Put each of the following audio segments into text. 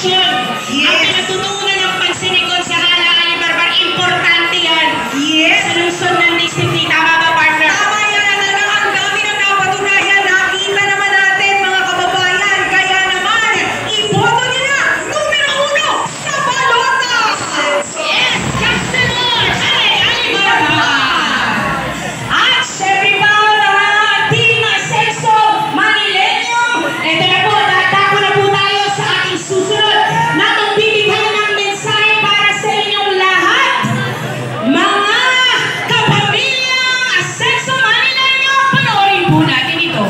solusyon. Ang pinatutunan ng pansin ni Konsehala Ali Barbar, importante yan. Sa lungsod ng distrito. Tama ba, partner? Tama yan. Ang dami ng napatunayan. Nakita naman natin, mga kababayan. Kaya naman, iboto nila numero 1 sa balota. Yes, Customer Ali Barbar. At syempre pa, Team Ascenso Manileño. Ito na po, tatako na po tayo sa ating susunod na itong bibigyan ng mensahe para sa inyong lahat. Mga kapamilya Ascenso Manileño, panoorin po natin ito.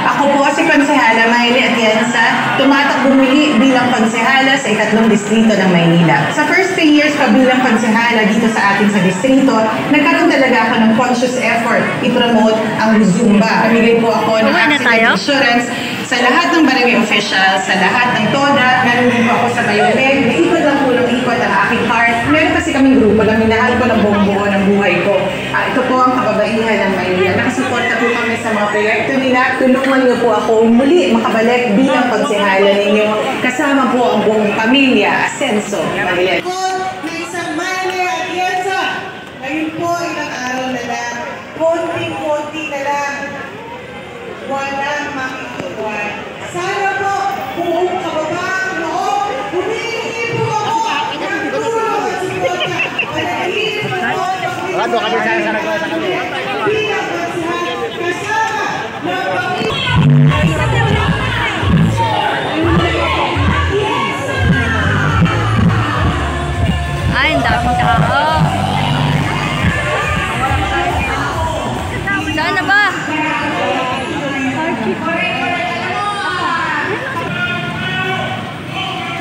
Ako po si Konsehala Mayle Atienza, tumatakbo muli bilang konsehala sa 3 distrito ng Maynila. Sa first 3 years ko bilang konsehala dito sa atin sa distrito, nagkaroon talaga ako ng conscious effort i-promote ang Zumba. Namigay po ako ng accident insurance sa lahat ng barangay officials, sa lahat ng TODA, nanonood po ako sa Bayoneg, naikot lang po ng ikot ang aking heart. Meron kasi kaming grupo na minahal ko ng buong buo ng buhay ko. Ito po ang kababaihan ng Maynila. Nakasuporta po kami sa mga proyekto nila. Tulungan niyo po ako muli makabalik bilang konsehala ninyo. Kasama po ang buong pamilya, Ascenso Manileño. Na isang Mayle Atienza. Ngayon po, ilang araw na lang. Konting-konti na lang. Walang makikituan. Sana po, buong kababang loob, humingi po ako ng tulong at suporta. Manahilin po ako Rado kami sa nagawa sa kami. bilang konsehala kasama ng pamilya. Ay, ang daming tao. Saan na ba?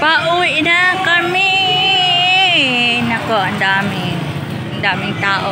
Pauwi na kami. Nako, ang daming tao.